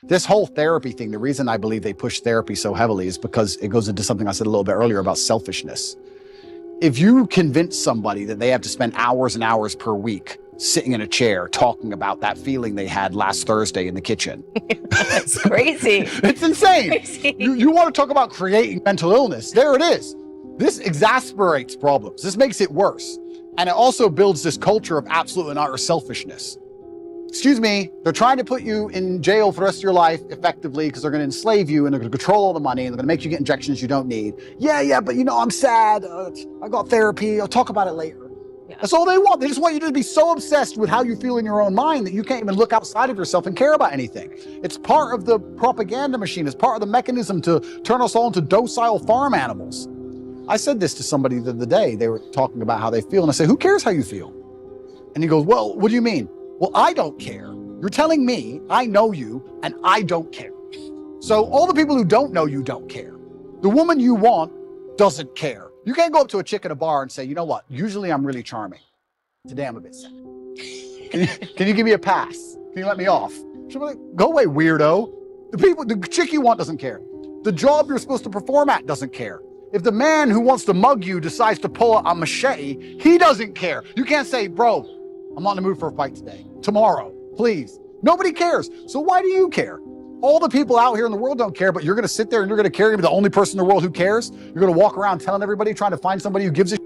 This whole therapy thing, the reason I believe they push therapy so heavily is because it goes into something I said a little bit earlier about selfishness. If you convince somebody that they have to spend hours and hours per week sitting in a chair talking about that feeling they had last Thursday in the kitchen. That's crazy. It's insane. Crazy. You want to talk about creating mental illness? There it is. This exasperates problems. This makes it worse. And it also builds this culture of absolute and utter selfishness. Excuse me, they're trying to put you in jail for the rest of your life effectively because they're going to enslave you and they're going to control all the money and they're going to make you get injections you don't need. Yeah, but I'm sad. I got therapy. I'll talk about it later. Yeah. That's all they want. They just want you to be so obsessed with how you feel in your own mind that you can't even look outside of yourself and care about anything. It's part of the propaganda machine. It's part of the mechanism to turn us all into docile farm animals. I said this to somebody the other day. They were talking about how they feel. And I said, who cares how you feel? And he goes, well, what do you mean? Well, I don't care. You're telling me I know you and I don't care. So all the people who don't know you don't care. The woman you want doesn't care. You can't go up to a chick at a bar and say, you know what? Usually I'm really charming. Today I'm a bit sad. Can you give me a pass? Can you let me off? She'll be like, go away, weirdo. The chick you want doesn't care. The job you're supposed to perform at doesn't care. If the man who wants to mug you decides to pull a machete, he doesn't care. You can't say, bro, I'm not in the mood for a fight today. Tomorrow, please. Nobody cares. So why do you care? All the people out here in the world don't care, but you're going to sit there and you're going to care. You're going to be the only person in the world who cares. You're going to walk around telling everybody, trying to find somebody who gives a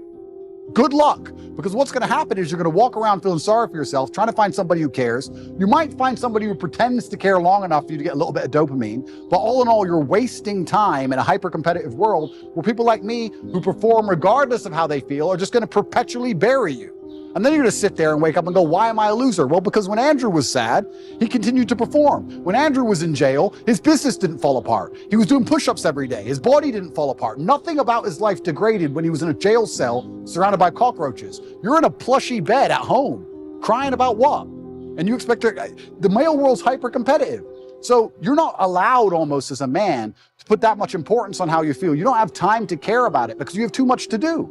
good luck. Because what's going to happen is you're going to walk around feeling sorry for yourself, trying to find somebody who cares. You might find somebody who pretends to care long enough for you to get a little bit of dopamine. But all in all, you're wasting time in a hyper-competitive world where people like me who perform regardless of how they feel are just going to perpetually bury you. And then you're going to sit there and wake up and go, why am I a loser? Well, because when Andrew was sad, he continued to perform. When Andrew was in jail, his business didn't fall apart. He was doing push-ups every day. His body didn't fall apart. Nothing about his life degraded when he was in a jail cell surrounded by cockroaches. You're in a plushy bed at home, crying about what? And you expect the male world's hyper-competitive. So you're not allowed almost as a man to put that much importance on how you feel. You don't have time to care about it because you have too much to do.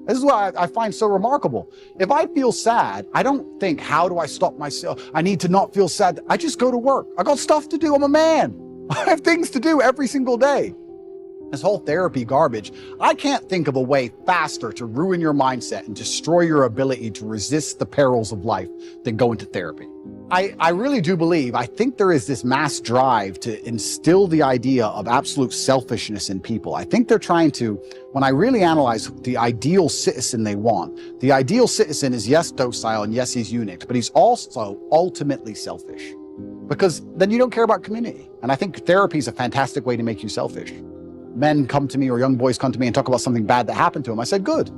This is what I find so remarkable. If I feel sad, I don't think, how do I stop myself? I need to not feel sad. I just go to work. I got stuff to do. I'm a man. I have things to do every single day. This whole therapy garbage, I can't think of a way faster to ruin your mindset and destroy your ability to resist the perils of life than go into therapy. I really do believe, I think there is this mass drive to instill the idea of absolute selfishness in people. I think they're trying to, when I really analyze the ideal citizen they want, the ideal citizen is yes, docile, and yes, he's eunuch, but he's also ultimately selfish. Because then you don't care about community. And I think therapy is a fantastic way to make you selfish. Men come to me or young boys come to me and talk about something bad that happened to them. I said, good.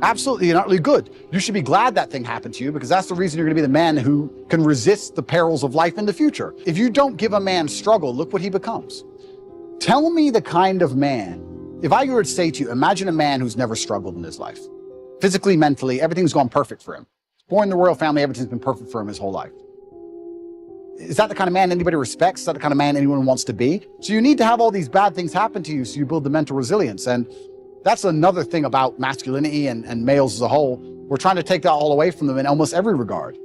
Absolutely and utterly good. You should be glad that thing happened to you because that's the reason you're going to be the man who can resist the perils of life in the future. If you don't give a man struggle, look what he becomes. Tell me the kind of man, if I were to say to you, imagine a man who's never struggled in his life. Physically, mentally, everything's gone perfect for him. Born in the royal family, everything's been perfect for him his whole life. Is that the kind of man anybody respects? Is that the kind of man anyone wants to be? So you need to have all these bad things happen to you so you build the mental resilience. And that's another thing about masculinity and males as a whole. We're trying to take that all away from them in almost every regard.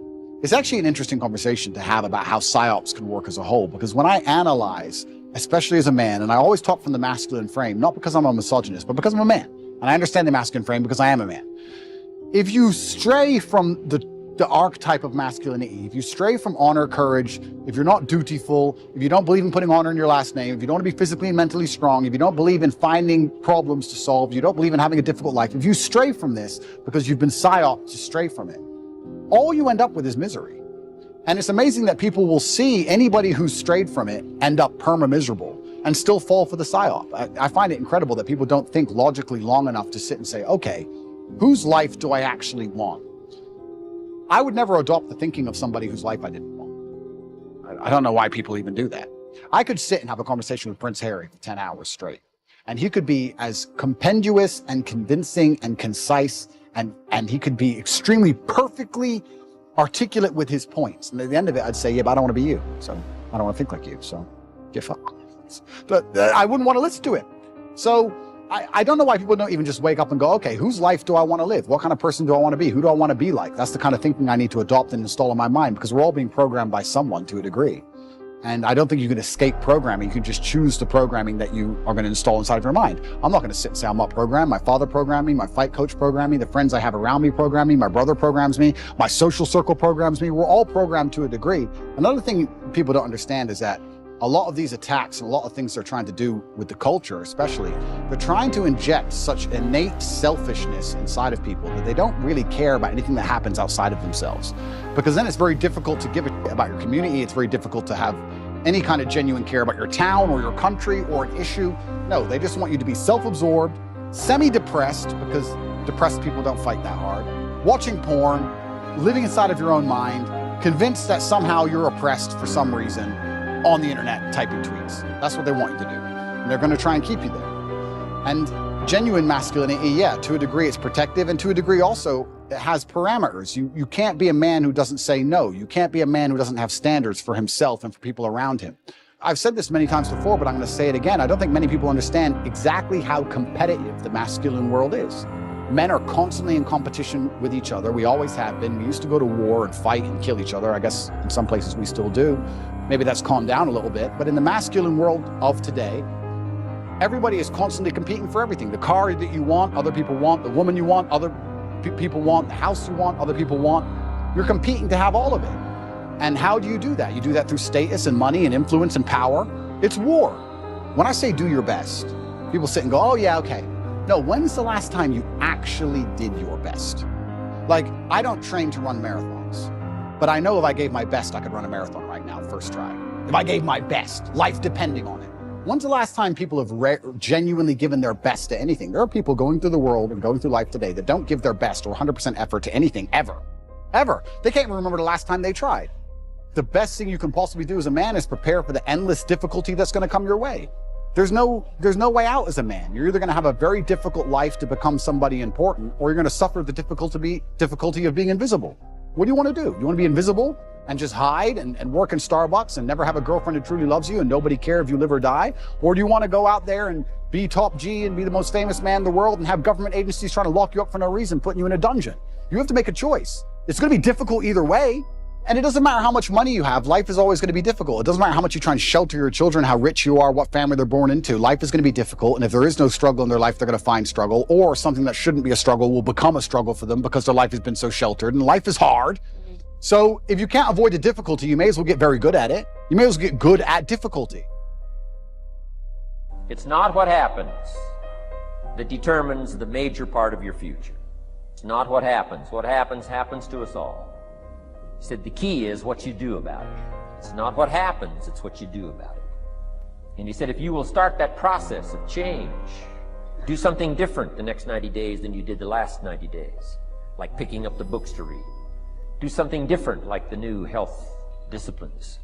It's actually an interesting conversation to have about how psyops can work as a whole, because when I analyze, especially as a man, and I always talk from the masculine frame, not because I'm a misogynist, but because I'm a man. And I understand the masculine frame because I am a man. If you stray from the archetype of masculinity, if you stray from honor, courage, if you're not dutiful, if you don't believe in putting honor in your last name, if you don't want to be physically and mentally strong, if you don't believe in finding problems to solve, you don't believe in having a difficult life, if you stray from this because you've been psyoped to stray from it, all you end up with is misery. And it's amazing that people will see anybody who's strayed from it end up perma-miserable and still fall for the psyop. I find it incredible that people don't think logically long enough to sit and say, okay, whose life do I actually want? I would never adopt the thinking of somebody whose life I didn't want. I don't know why people even do that. I could sit and have a conversation with Prince Harry for 10 hours straight, and he could be as compendious and convincing and concise, and he could be extremely perfectly articulate with his points. And at the end of it, I'd say, yeah, but I don't want to be you. So I don't want to think like you. So get fucked. But I wouldn't want to listen to it. So I don't know why people don't even just wake up and go, okay, whose life do I want to live? What kind of person do I want to be? Who do I want to be like? That's the kind of thinking I need to adopt and install in my mind, because we're all being programmed by someone to a degree. And I don't think you can escape programming. You can just choose the programming that you are going to install inside of your mind. I'm not going to sit and say I'm not programmed. My father programmed me, my fight coach programmed me, the friends I have around me program me, my brother programs me, my social circle programs me. We're all programmed to a degree. Another thing people don't understand is that a lot of these attacks and a lot of things they're trying to do with the culture especially, they're trying to inject such innate selfishness inside of people that they don't really care about anything that happens outside of themselves. Because then it's very difficult to give a shit about your community. It's very difficult to have any kind of genuine care about your town or your country or an issue. No, they just want you to be self-absorbed, semi-depressed, because depressed people don't fight that hard, watching porn, living inside of your own mind, convinced that somehow you're oppressed for some reason, on the internet typing tweets. That's what they want you to do. And they're going to try and keep you there. And genuine masculinity, yeah, to a degree it's protective, and to a degree also it has parameters. You can't be a man who doesn't say no. You can't be a man who doesn't have standards for himself and for people around him. I've said this many times before, but I'm going to say it again. I don't think many people understand exactly how competitive the masculine world is. Men are constantly in competition with each other. We always have been. We used to go to war and fight and kill each other. I guess in some places we still do. Maybe that's calmed down a little bit. But in the masculine world of today, everybody is constantly competing for everything. The car that you want, other people want. The woman you want, other people want. The house you want, other people want. You're competing to have all of it. And how do you do that? You do that through status and money and influence and power. It's war. When I say do your best, people sit and go, oh yeah, okay. No, when's the last time you actually did your best? Like, I don't train to run marathons, but I know if I gave my best, I could run a marathon right now, first try. If I gave my best, life depending on it. When's the last time people have genuinely given their best to anything? There are people going through the world and going through life today that don't give their best or 100% effort to anything, ever. Ever. They can't even remember the last time they tried. The best thing you can possibly do as a man is prepare for the endless difficulty that's going to come your way. There's no way out as a man. You're either going to have a very difficult life to become somebody important, or you're going to suffer the difficulty of being invisible. What do you want to do? You want to be invisible and just hide and work in Starbucks and never have a girlfriend who truly loves you and nobody care if you live or die? Or do you want to go out there and be top G and be the most famous man in the world and have government agencies trying to lock you up for no reason, putting you in a dungeon? You have to make a choice. It's going to be difficult either way. And it doesn't matter how much money you have, life is always going to be difficult. It doesn't matter how much you try and shelter your children, how rich you are, what family they're born into. Life is going to be difficult. And if there is no struggle in their life, they're going to find struggle, or something that shouldn't be a struggle will become a struggle for them because their life has been so sheltered, and life is hard. So if you can't avoid the difficulty, you may as well get very good at it. You may as well get good at difficulty. It's not what happens that determines the major part of your future. It's not what happens. What happens to us all. He said the key is what you do about it. It's not what happens, it's what you do about it. And he said if you will start that process of change, do something different the next 90 days than you did the last 90 days, like picking up the books to read. Do something different like the new health disciplines,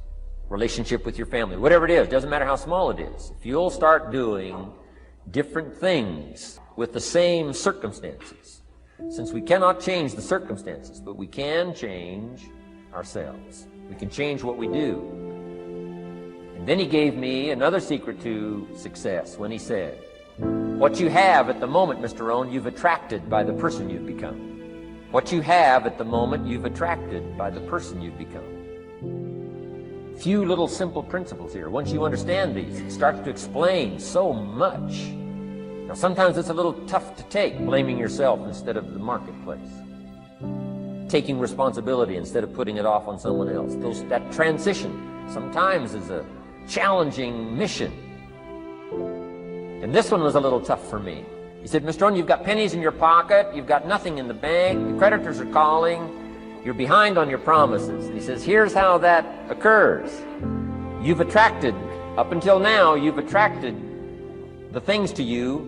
relationship with your family, whatever it is, doesn't matter how small it is. If you'll start doing different things with the same circumstances, since we cannot change the circumstances, but we can change ourselves. We can change what we do. And then he gave me another secret to success when he said, what you have at the moment, Mr. Rohn, you've attracted by the person you've become. What you have at the moment, you've attracted by the person you've become. Few little simple principles here. Once you understand these, it starts to explain so much. Now, sometimes it's a little tough to take, blaming yourself instead of the marketplace. Taking responsibility instead of putting it off on someone else. That transition sometimes is a challenging mission. And this one was a little tough for me. He said, Mr. Rohn, you've got pennies in your pocket, you've got nothing in the bank, the creditors are calling, you're behind on your promises. And he says, here's how that occurs. You've attracted, up until now, you've attracted the things to you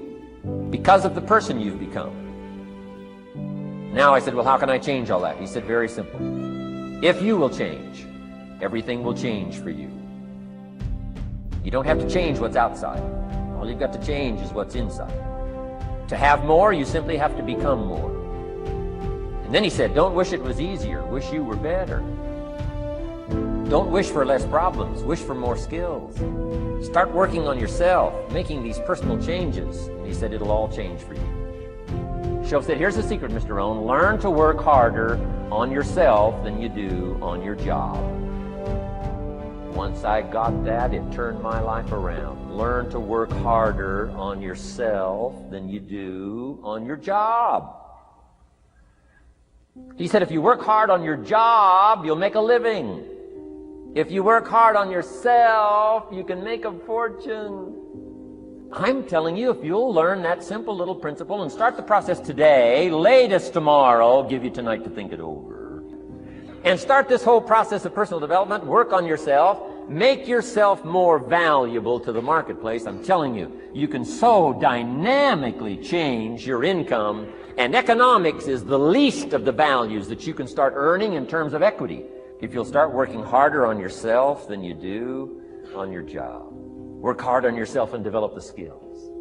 because of the person you've become. Now I said, well, how can I change all that? He said, very simple. If you will change, everything will change for you. You don't have to change what's outside. All you've got to change is what's inside. To have more, you simply have to become more. And then he said, don't wish it was easier. Wish you were better. Don't wish for less problems. Wish for more skills. Start working on yourself, making these personal changes. And he said, it'll all change for you. Shoaff said, here's the secret, Mr. Rohn. Learn to work harder on yourself than you do on your job. Once I got that, it turned my life around. Learn to work harder on yourself than you do on your job. He said, if you work hard on your job, you'll make a living. If you work hard on yourself, you can make a fortune. I'm telling you, if you'll learn that simple little principle and start the process today, latest tomorrow, I'll give you tonight to think it over, and start this whole process of personal development, work on yourself, make yourself more valuable to the marketplace. I'm telling you, you can so dynamically change your income, and economics is the least of the values that you can start earning in terms of equity if you'll start working harder on yourself than you do on your job. Work hard on yourself and develop the skills.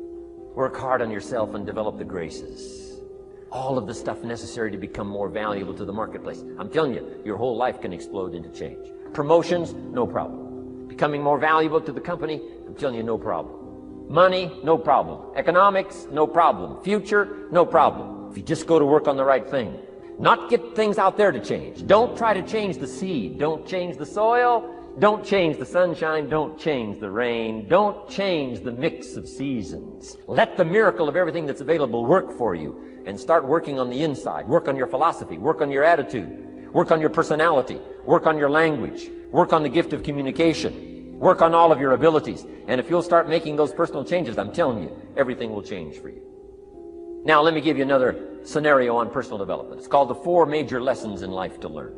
Work hard on yourself and develop the graces. All of the stuff necessary to become more valuable to the marketplace. I'm telling you, your whole life can explode into change. Promotions, no problem. Becoming more valuable to the company, I'm telling you, no problem. Money, no problem. Economics, no problem. Future, no problem. If you just go to work on the right thing. Not get things out there to change. Don't try to change the seed. Don't change the soil. Don't change the sunshine. Don't change the rain. Don't change the mix of seasons. Let the miracle of everything that's available work for you, and start working on the inside. Work on your philosophy. Work on your attitude. Work on your personality. Work on your language. Work on the gift of communication. Work on all of your abilities. And if you'll start making those personal changes, I'm telling you, everything will change for you. Now, let me give you another scenario on personal development. It's called the 4 major lessons in life to learn.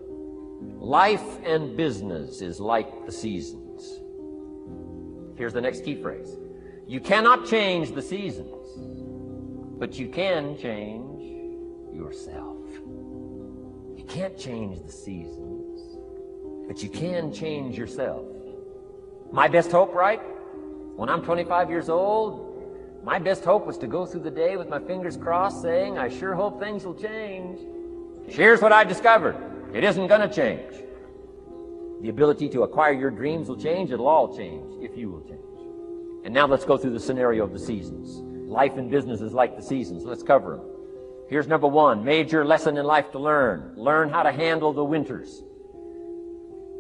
Life and business is like the seasons. Here's the next key phrase. You cannot change the seasons, but you can change yourself. You can't change the seasons, but you can change yourself. My best hope, right? When I'm 25 years old, my best hope was to go through the day with my fingers crossed saying, I sure hope things will change. Here's what I discovered. It isn't going to change. The ability to acquire your dreams will change. It'll all change if you will change. And now let's go through the scenario of the seasons. Life and business is like the seasons. Let's cover them. Here's number 1, major lesson in life to learn. Learn how to handle the winters.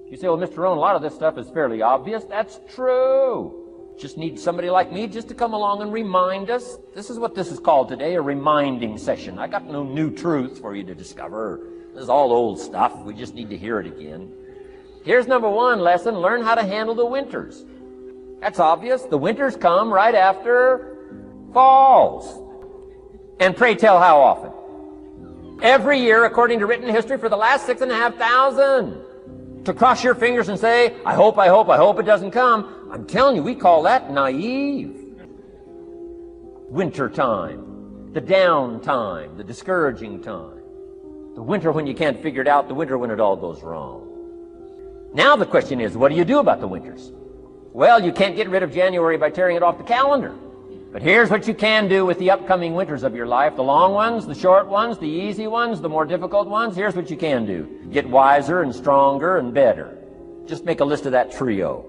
You say, well, Mr. Rohn, a lot of this stuff is fairly obvious. That's true. Just need somebody like me just to come along and remind us. This is what this is called today, a reminding session. I got no new truth for you to discover. This is all old stuff. We just need to hear it again. Here's number 1 lesson. Learn how to handle the winters. That's obvious. The winters come right after falls. And pray tell how often? Every year, according to written history, for the last 6,500. To cross your fingers and say, I hope it doesn't come. I'm telling you, we call that naive. Winter time, the down time, the discouraging time. The winter when you can't figure it out, the winter when it all goes wrong. Now the question is, what do you do about the winters? Well, you can't get rid of January by tearing it off the calendar. But here's what you can do with the upcoming winters of your life. The long ones, the short ones, the easy ones, the more difficult ones. Here's what you can do. Get wiser and stronger and better. Just make a list of that trio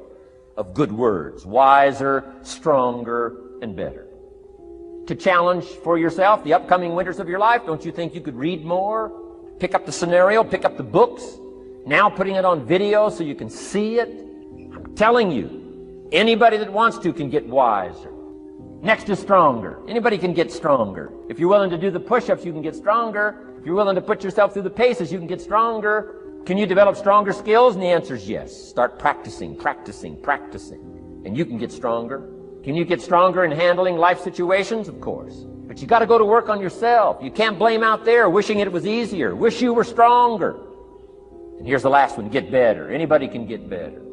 of good words. Wiser, stronger, and better. To challenge for yourself the upcoming winters of your life, don't you think you could read more? Pick up the scenario, pick up the books. Now putting it on video so you can see it. I'm telling you, anybody that wants to can get wiser. Next is stronger. Anybody can get stronger. If you're willing to do the push-ups, you can get stronger. If you're willing to put yourself through the paces, you can get stronger. Can you develop stronger skills? And the answer is yes. Start practicing. And you can get stronger. Can you get stronger in handling life situations? Of course. But you got to go to work on yourself. You can't blame out there wishing it was easier. Wish you were stronger. And here's the last one. Get better. Anybody can get better.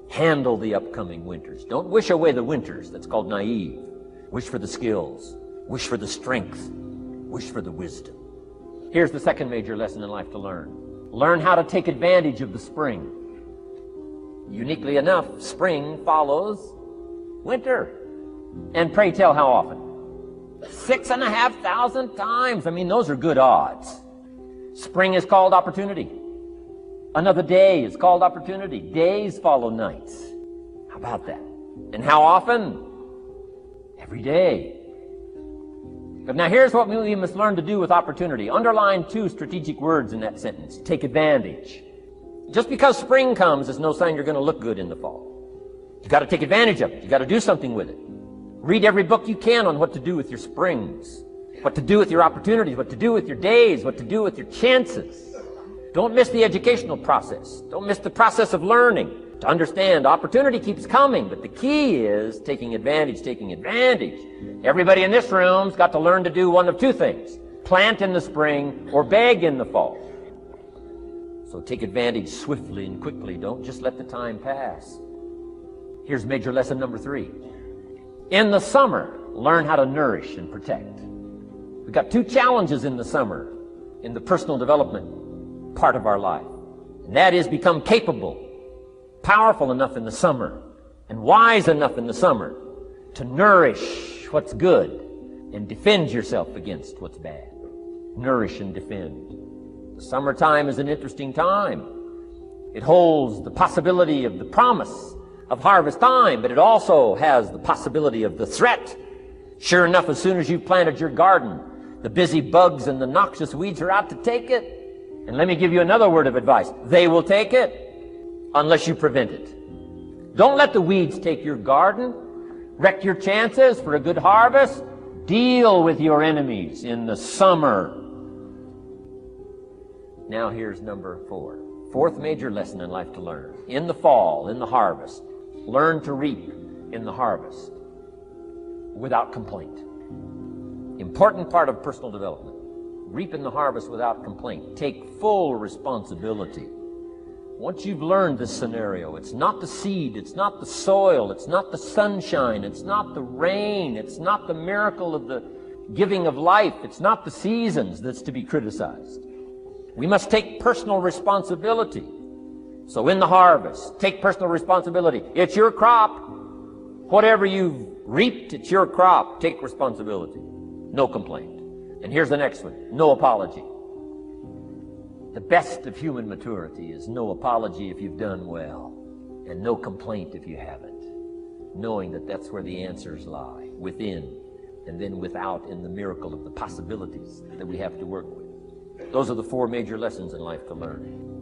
Handle the upcoming winters. Don't wish away the winters. That's called naive. Wish for the skills. Wish for the strength. Wish for the wisdom. Here's the second major lesson in life to learn. Learn how to take advantage of the spring. Uniquely enough, spring follows winter. And pray tell how often? 6,500 times. I mean, those are good odds. Spring is called opportunity. Another day is called opportunity. Days follow nights. How about that? And how often? Every day. But now here's what we must learn to do with opportunity. Underline 2 strategic words in that sentence. Take advantage. Just because spring comes is no sign you're going to look good in the fall. You've got to take advantage of it. You've got to do something with it. Read every book you can on what to do with your springs, what to do with your opportunities, what to do with your days, what to do with your chances. Don't miss the educational process. Don't miss the process of learning. To understand, opportunity keeps coming, but the key is taking advantage, taking advantage. Everybody in this room's got to learn to do one of two things: plant in the spring or beg in the fall. So take advantage swiftly and quickly. Don't just let the time pass. Here's major lesson number 3. In the summer, learn how to nourish and protect. We've got 2 challenges in the summer in the personal development part of our life. And that is become capable, powerful enough in the summer, and wise enough in the summer to nourish what's good and defend yourself against what's bad. Nourish and defend. The summertime is an interesting time. It holds the possibility of the promise of harvest time, but it also has the possibility of the threat. Sure enough, as soon as you've planted your garden, the busy bugs and the noxious weeds are out to take it. And let me give you another word of advice. They will take it unless you prevent it. Don't let the weeds take your garden, wreck your chances for a good harvest. Deal with your enemies in the summer. Now here's number 4. 4th major lesson in life to learn. In the fall, in the harvest, learn to reap in the harvest without complaint. Important part of personal development. Reap in the harvest without complaint. Take full responsibility. Once you've learned this scenario, it's not the seed, it's not the soil, it's not the sunshine, it's not the rain, it's not the miracle of the giving of life, it's not the seasons that's to be criticized. We must take personal responsibility. So in the harvest, take personal responsibility. It's your crop. Whatever you've reaped, it's your crop. Take responsibility. No complaint. And here's the next one. No apology. The best of human maturity is no apology if you've done well, and no complaint if you haven't. Knowing that that's where the answers lie, within, and then without in the miracle of the possibilities that we have to work with. Those are the 4 major lessons in life to learn.